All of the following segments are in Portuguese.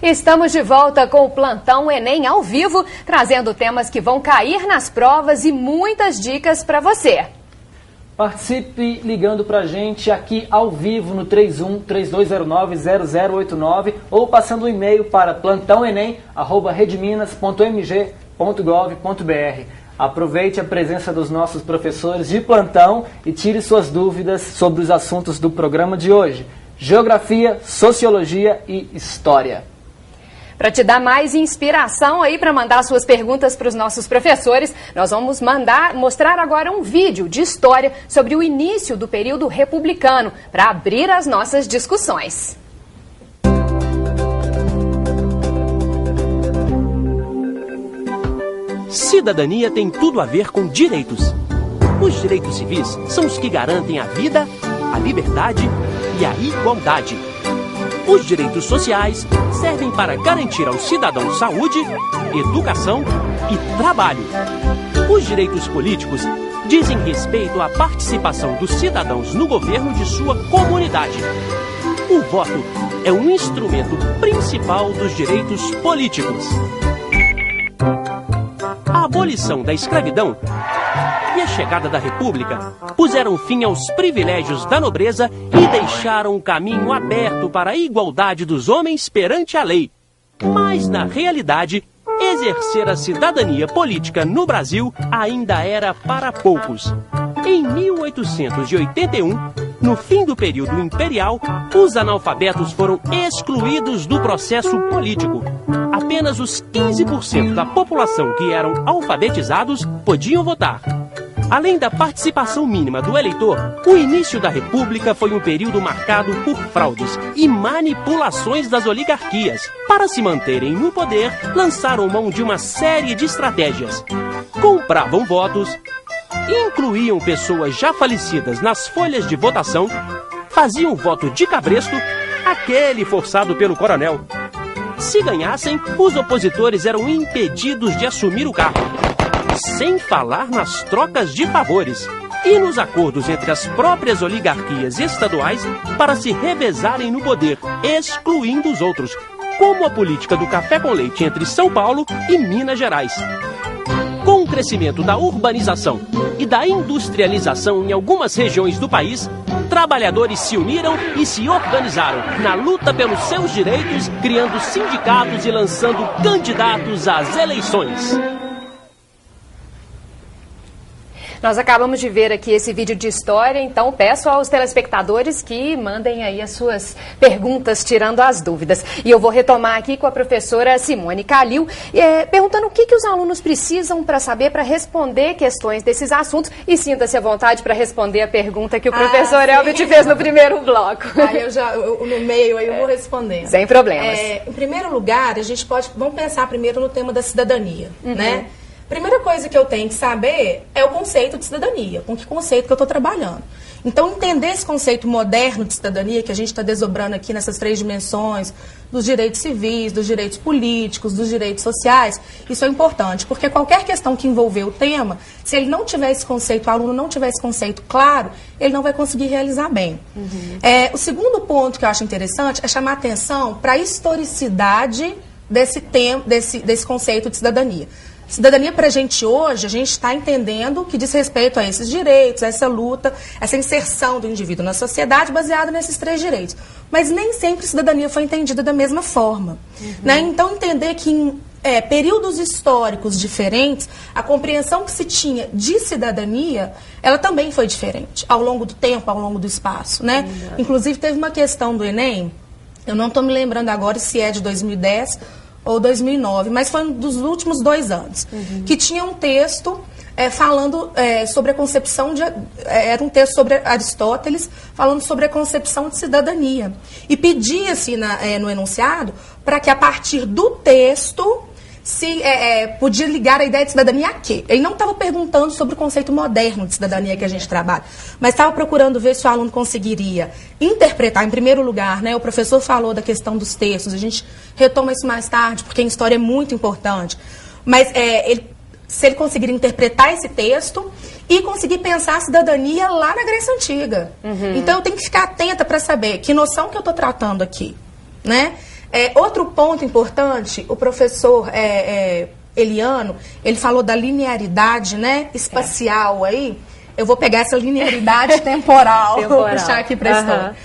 Estamos de volta com o Plantão Enem ao vivo, trazendo temas que vão cair nas provas e muitas dicas para você. Participe ligando para a gente aqui ao vivo no 31-3209-0089 ou passando um e-mail para plantãoenem@redminas.mg.gov.br. Aproveite a presença dos nossos professores de plantão e tire suas dúvidas sobre os assuntos do programa de hoje: Geografia, Sociologia e História. Para te dar mais inspiração aí para mandar suas perguntas para os nossos professores, nós vamos mostrar agora um vídeo de história sobre o início do período republicano, para abrir as nossas discussões. Cidadania tem tudo a ver com direitos. Os direitos civis são os que garantem a vida, a liberdade e a igualdade. Os direitos sociais servem para garantir ao cidadão saúde, educação e trabalho. Os direitos políticos dizem respeito à participação dos cidadãos no governo de sua comunidade. O voto é um instrumento principal dos direitos políticos. A abolição da escravidão e a chegada da República puseram fim aos privilégios da nobreza e deixaram um caminho aberto para a igualdade dos homens perante a lei. Mas, na realidade, exercer a cidadania política no Brasil ainda era para poucos. Em 1881, no fim do período imperial, os analfabetos foram excluídos do processo político. Apenas os 15% da população que eram alfabetizados podiam votar. Além da participação mínima do eleitor, o início da República foi um período marcado por fraudes e manipulações das oligarquias. Para se manterem no poder, lançaram mão de uma série de estratégias. Compravam votos, incluíam pessoas já falecidas nas folhas de votação, faziam voto de cabresto, aquele forçado pelo coronel. Se ganhassem, os opositores eram impedidos de assumir o cargo. Sem falar nas trocas de favores e nos acordos entre as próprias oligarquias estaduais para se revezarem no poder, excluindo os outros, como a política do café com leite entre São Paulo e Minas Gerais. Com o crescimento da urbanização e da industrialização em algumas regiões do país, trabalhadores se uniram e se organizaram na luta pelos seus direitos, criando sindicatos e lançando candidatos às eleições. Nós acabamos de ver aqui esse vídeo de história, então peço aos telespectadores que mandem aí as suas perguntas, tirando as dúvidas. E eu vou retomar aqui com a professora Simone Calil, perguntando o que os alunos precisam para saber, para responder questões desses assuntos. E sinta-se à vontade para responder a pergunta que o professor Elvio te fez no primeiro bloco. No meio aí eu vou respondendo. Sem problemas. Em primeiro lugar, vamos pensar primeiro no tema da cidadania, né? Primeira coisa que eu tenho que saber é o conceito de cidadania, com que conceito que eu estou trabalhando. Então, entender esse conceito moderno de cidadania, que a gente está desdobrando aqui nessas 3 dimensões, dos direitos civis, dos direitos políticos, dos direitos sociais, isso é importante, porque qualquer questão que envolver o tema, se ele não tiver esse conceito, o aluno não tiver esse conceito claro, ele não vai conseguir realizar bem. O segundo ponto que eu acho interessante é chamar atenção para a historicidade desse conceito de cidadania. Cidadania para a gente hoje, a gente está entendendo que diz respeito a esses direitos, a essa luta, essa inserção do indivíduo na sociedade baseada nesses 3 direitos. Mas nem sempre a cidadania foi entendida da mesma forma. Né? Então, entender que em períodos históricos diferentes, a compreensão que se tinha de cidadania, ela também foi diferente, ao longo do tempo, ao longo do espaço. Né? Inclusive, teve uma questão do Enem, eu não estou me lembrando agora se é de 2010 ou 2009, mas foi um dos últimos 2 anos, que tinha um texto falando sobre a concepção era um texto sobre Aristóteles, falando sobre a concepção de cidadania. E pedia-se no enunciado para que, a partir do texto, se podia ligar a ideia de cidadania a quê? Ele não estava perguntando sobre o conceito moderno de cidadania que a gente trabalha, mas estava procurando ver se o aluno conseguiria interpretar, em primeiro lugar, né? O professor falou da questão dos textos, a gente retoma isso mais tarde, porque em história é muito importante, mas se ele conseguir interpretar esse texto e conseguir pensar a cidadania lá na Grécia Antiga. Então eu tenho que ficar atenta para saber que noção que eu estou tratando aqui, né? Outro ponto importante, o professor Eliano, ele falou da linearidade, né, espacial aí. Eu vou pegar essa linearidade temporal, vou puxar aqui para a história.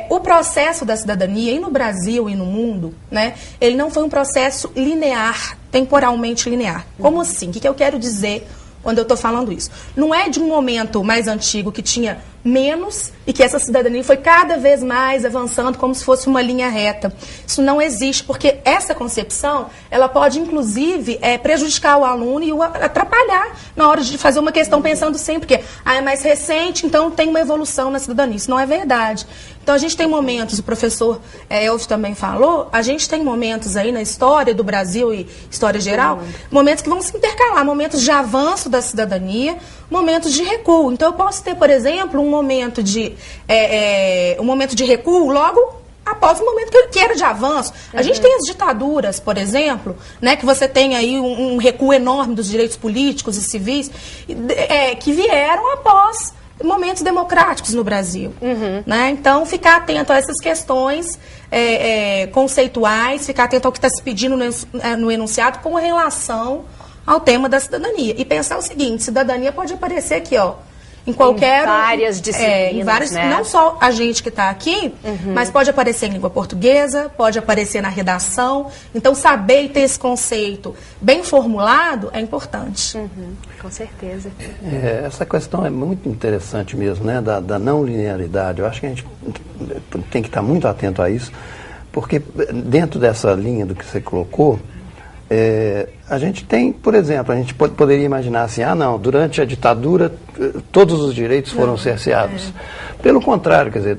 O processo da cidadania, e no Brasil e no mundo, né, ele não foi um processo linear, temporalmente linear. Como assim? O que eu quero dizer quando eu estou falando isso? Não é de um momento mais antigo que tinha menos e que essa cidadania foi cada vez mais avançando como se fosse uma linha reta. Isso não existe, porque essa concepção, ela pode, inclusive, prejudicar o aluno e o atrapalhar na hora de fazer uma questão pensando sempre que é mais recente, então tem uma evolução na cidadania. Isso não é verdade. Então, a gente tem momentos, o professor Elvio também falou, a gente tem momentos aí na história do Brasil e história geral, momentos que vão se intercalar, momentos de avanço da cidadania, momentos de recuo. Então, eu posso ter, por exemplo, um momento de recuo logo após o momento que era de avanço. A gente tem as ditaduras, por exemplo, né, que você tem aí um recuo enorme dos direitos políticos e civis, que vieram após momentos democráticos no Brasil. Né? Então, ficar atento a essas questões conceituais, ficar atento ao que está se pedindo no enunciado com relação ao tema da cidadania. E pensar o seguinte, cidadania pode aparecer aqui, ó, em qualquer... várias disciplinas, né? Não só a gente que está aqui, mas pode aparecer em língua portuguesa, pode aparecer na redação. Então, saber e ter esse conceito bem formulado é importante. Com certeza. Essa questão é muito interessante mesmo, né? Da não linearidade. Eu acho que a gente tem que estar muito atento a isso, porque dentro dessa linha do que você colocou, a gente tem, por exemplo, a gente poderia imaginar assim, não, durante a ditadura todos os direitos foram cerceados. Pelo contrário, quer dizer,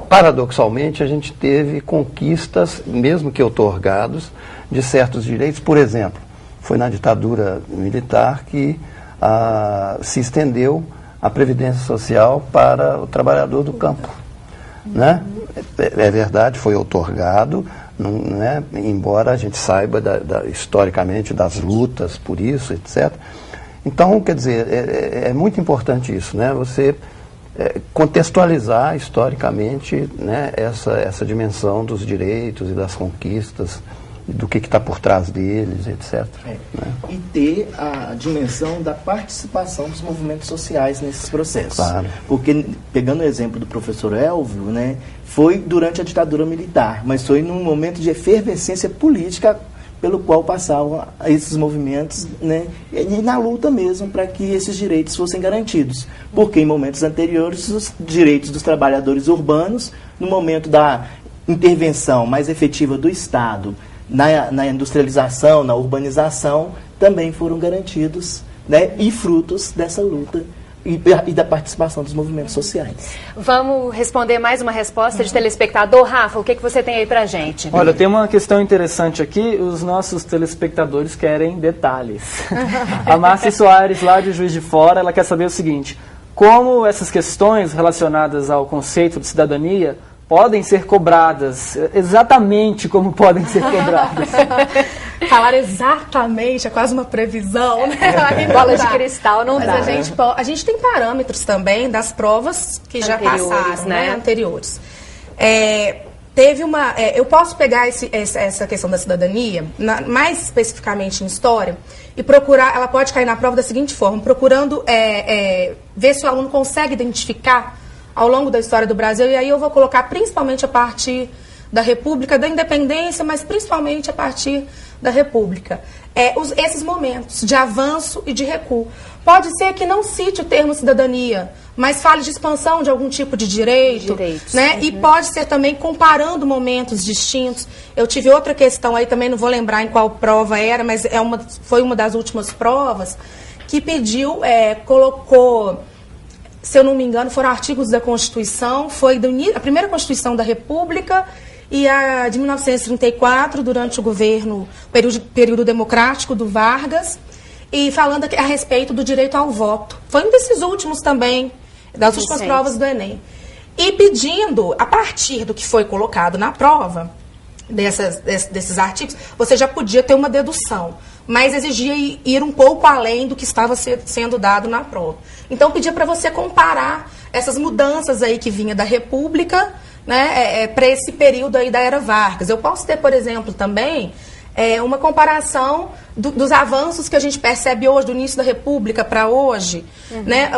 paradoxalmente a gente teve conquistas, mesmo que outorgados, de certos direitos. Por exemplo, foi na ditadura militar que se estendeu a previdência social para o trabalhador do campo. Né? É verdade, foi outorgado, né? Embora a gente saiba historicamente das lutas por isso, etc. Então, quer dizer, é muito importante isso, né? Você contextualizar historicamente, né, essa dimensão dos direitos e das conquistas, do que está por trás deles, etc. Né? E ter a dimensão da participação dos movimentos sociais nesses processos. Claro. Porque, pegando o exemplo do professor Elvio, né, foi durante a ditadura militar, mas foi num momento de efervescência política pelo qual passavam esses movimentos, né, e na luta mesmo para que esses direitos fossem garantidos. Porque em momentos anteriores, os direitos dos trabalhadores urbanos, no momento da intervenção mais efetiva do Estado, na industrialização, na urbanização, também foram garantidos, né, e frutos dessa luta e da participação dos movimentos sociais. Vamos responder mais uma resposta de telespectador. Rafa, o que você tem aí pra gente? Olha, tem uma questão interessante aqui, os nossos telespectadores querem detalhes. A Márcia Soares, lá de Juiz de Fora, ela quer saber o seguinte: como essas questões relacionadas ao conceito de cidadania podem ser cobradas, exatamente como podem ser cobradas. Falar exatamente é quase uma previsão, né? Bola de cristal não dá. Mas a gente tem parâmetros também das provas que já passaram, né? Anteriores. Teve uma... eu posso pegar essa questão da cidadania, mais especificamente em história, e procurar... Ela pode cair na prova da seguinte forma, procurando ver se o aluno consegue identificar ao longo da história do Brasil, e aí eu vou colocar principalmente a partir da República, da Independência, mas principalmente a partir da República. Esses momentos de avanço e de recuo. Pode ser que não cite o termo cidadania, mas fale de expansão de algum tipo de direitos. Né? E pode ser também comparando momentos distintos. Eu tive outra questão aí, também não vou lembrar em qual prova era, mas foi uma das últimas provas, que pediu, colocou... Se eu não me engano, foram artigos da Constituição, foi a primeira Constituição da República e a de 1934, durante o governo, período democrático do Vargas, e falando a respeito do direito ao voto. Foi um desses últimos também, das últimas provas do Enem. E pedindo, a partir do que foi colocado na prova, desses artigos, você já podia ter uma dedução, mas exigia ir um pouco além do que estava sendo dado na prova. Então, pedia para você comparar essas mudanças aí que vinha da República, né, para esse período aí da Era Vargas. Eu posso ter, por exemplo, também uma comparação dos avanços que a gente percebe hoje, do início da República para hoje. Né?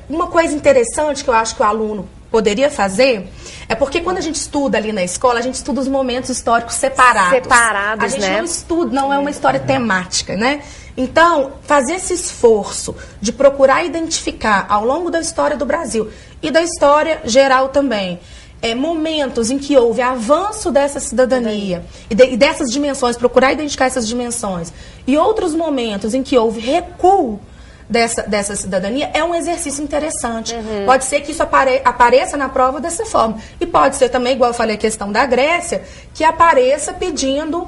Uma coisa interessante que eu acho que o aluno poderia fazer é porque quando a gente estuda ali na escola, a gente estuda os momentos históricos separados. A gente não estuda, não é uma história temática, né? Então, fazer esse esforço de procurar identificar ao longo da história do Brasil e da história geral também, momentos em que houve avanço dessa cidadania e dessas dimensões, procurar identificar essas dimensões, e outros momentos em que houve recuo dessa cidadania, é um exercício interessante. Pode ser que isso apareça na prova dessa forma. E pode ser também, igual eu falei a questão da Grécia, que apareça pedindo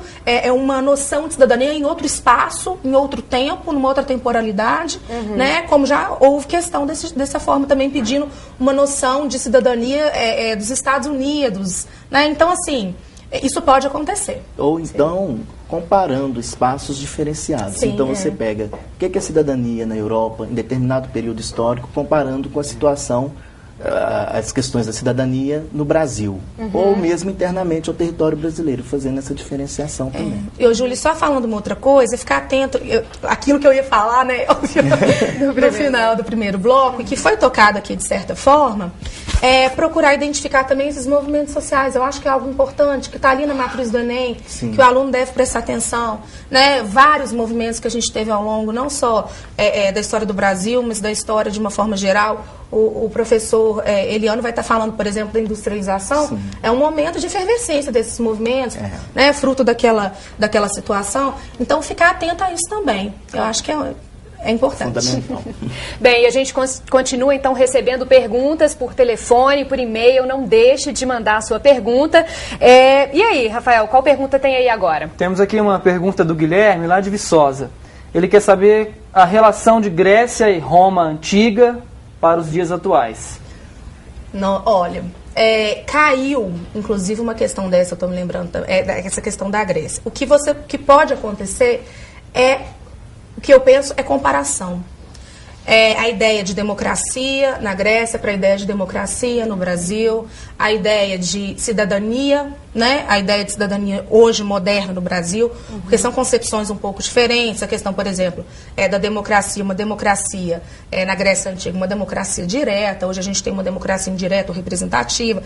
uma noção de cidadania em outro espaço, em outro tempo, numa outra temporalidade, né? Como já houve questão dessa forma também, pedindo uma noção de cidadania dos Estados Unidos. Né? Então, assim, isso pode acontecer. Ou então, comparando espaços diferenciados. Sim, então, você pega o que é cidadania na Europa, em determinado período histórico, comparando com a situação, as questões da cidadania no Brasil. Ou mesmo internamente ao território brasileiro, fazendo essa diferenciação também. Eu, Júlia, só falando uma outra coisa, ficar atento, aquilo que eu ia falar, né, no final do primeiro bloco, e que foi tocado aqui de certa forma, procurar identificar também esses movimentos sociais. Eu acho que é algo importante, que está ali na matriz do Enem, que o aluno deve prestar atenção. Né? Vários movimentos que a gente teve ao longo, não só da história do Brasil, mas da história de uma forma geral. O professor Eliano vai estar falando, por exemplo, da industrialização. Sim. É um momento de efervescência desses movimentos, né? Fruto daquela situação. Então, ficar atento a isso também. Eu acho que é importante. Fundamental. Bem, a gente continua então recebendo perguntas por telefone, por e-mail. Não deixe de mandar a sua pergunta. E aí, Rafael, qual pergunta tem aí agora? Temos aqui uma pergunta do Guilherme, lá de Viçosa. Ele quer saber a relação de Grécia e Roma antiga para os dias atuais. Não, olha, caiu, inclusive, uma questão dessa, eu estou me lembrando, essa questão da Grécia. O que pode acontecer o que eu penso é comparação. A ideia de democracia na Grécia para a ideia de democracia no Brasil, a ideia de cidadania, né? A ideia de cidadania hoje moderna no Brasil, porque são concepções um pouco diferentes. A questão, por exemplo, da democracia, uma democracia na Grécia Antiga, uma democracia direta, hoje a gente tem uma democracia indireta ou representativa.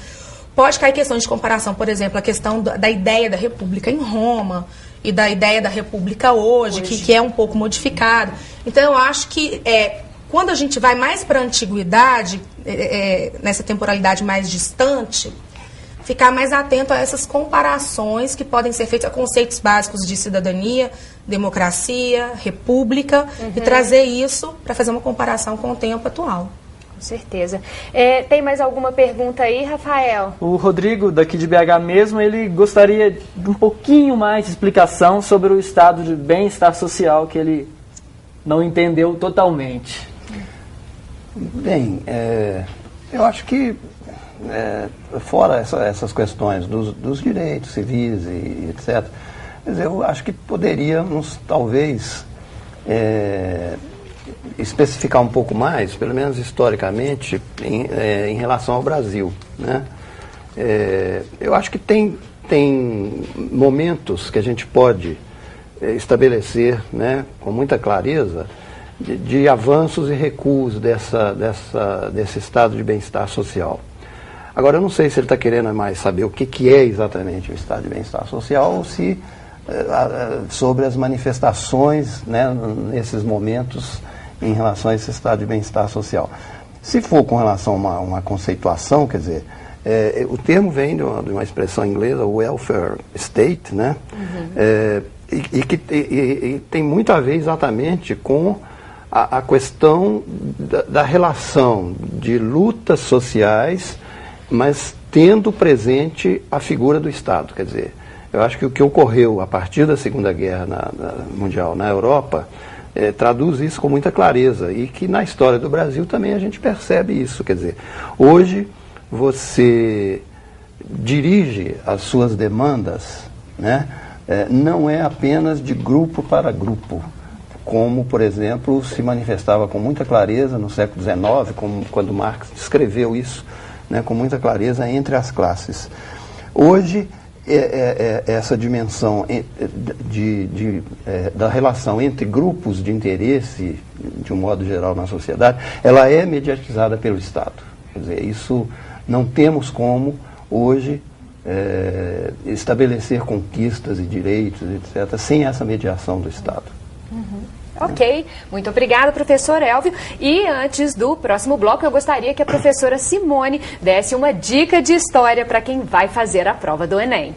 Pode cair questões de comparação, por exemplo, a questão da ideia da república em Roma e da ideia da república hoje. Que é um pouco modificado. Então, eu acho que quando a gente vai mais para a antiguidade, nessa temporalidade mais distante, ficar mais atento a essas comparações que podem ser feitas a conceitos básicos de cidadania, democracia, república, e trazer isso para fazer uma comparação com o tempo atual. Com certeza. Tem mais alguma pergunta aí, Rafael? O Rodrigo, daqui de BH mesmo, ele gostaria de um pouquinho mais de explicação sobre o estado de bem-estar social, que ele não entendeu totalmente. Bem, eu acho que, fora essas questões dos direitos civis e etc., eu acho que poderíamos, talvez, especificar um pouco mais, pelo menos historicamente, em relação ao Brasil. Né? Eu acho que tem momentos que a gente pode estabelecer, né, com muita clareza, de avanços e recuos desse estado de bem-estar social. Agora, eu não sei se ele está querendo mais saber o que é exatamente o estado de bem-estar social ou se sobre as manifestações, né, nesses momentos em relação a esse estado de bem-estar social. Se for com relação a uma conceituação, quer dizer, o termo vem de uma expressão inglesa, welfare state, né? E tem muito a ver exatamente com a questão da relação de lutas sociais, mas tendo presente a figura do Estado. Quer dizer, eu acho que o que ocorreu a partir da Segunda Guerra Mundial na Europa traduz isso com muita clareza, e que na história do Brasil também a gente percebe isso. Quer dizer, hoje você dirige as suas demandas, né? Não é apenas de grupo para grupo. como, por exemplo, se manifestava com muita clareza no século XIX, quando Marx descreveu isso, né, com muita clareza entre as classes. Hoje, essa dimensão da relação entre grupos de interesse, de um modo geral na sociedade, ela é mediatizada pelo Estado. Quer dizer, isso não temos como, hoje, estabelecer conquistas e direitos, etc., sem essa mediação do Estado. Ok, muito obrigada, professor Elvio. E antes do próximo bloco, eu gostaria que a professora Simone desse uma dica de história para quem vai fazer a prova do Enem.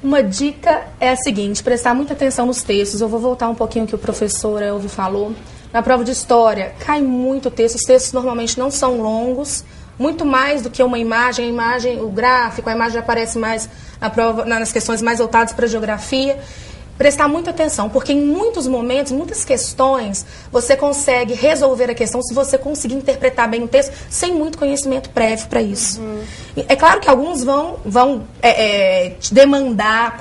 Uma dica é a seguinte, prestar muita atenção nos textos. Eu vou voltar um pouquinho ao que o professor Elvio falou. Na prova de história, cai muito texto. Os textos normalmente não são longos, muito mais do que uma imagem. A imagem, o gráfico, a imagem aparece mais na prova, nas questões mais voltadas para a geografia. Prestar muita atenção, porque em muitos momentos, muitas questões, você consegue resolver a questão se você conseguir interpretar bem o texto sem muito conhecimento prévio para isso. É claro que alguns vão te demandar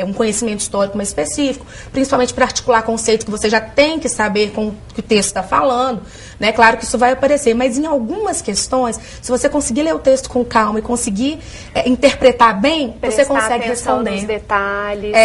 um conhecimento histórico mais específico, principalmente para articular conceitos que você já tem que saber com o que o texto está falando. Né? Claro que isso vai aparecer, mas em algumas questões, se você conseguir ler o texto com calma e conseguir interpretar bem, você consegue responder. Nos detalhes.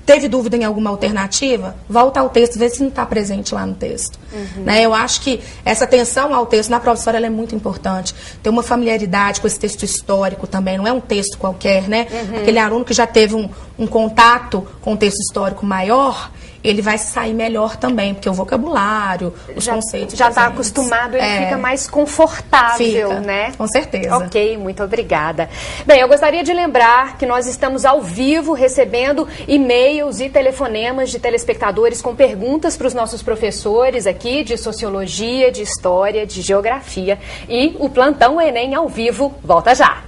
Teve dúvida em alguma alternativa? Volta ao texto, vê se não está presente lá no texto. Né? Eu acho que essa atenção ao texto na prova de história ela é muito importante. Ter uma familiaridade com esse texto histórico também, não é um texto qualquer, né? Aquele aluno que já teve um contato com o texto histórico maior, ele vai sair melhor também, porque o vocabulário, os conceitos... Já está acostumado, ele fica mais confortável, né? Com certeza. Ok, muito obrigada. Bem, eu gostaria de lembrar que nós estamos ao vivo recebendo e-mails e telefonemas de telespectadores com perguntas para os nossos professores aqui de Sociologia, de História, de Geografia. E o Plantão Enem ao vivo volta já.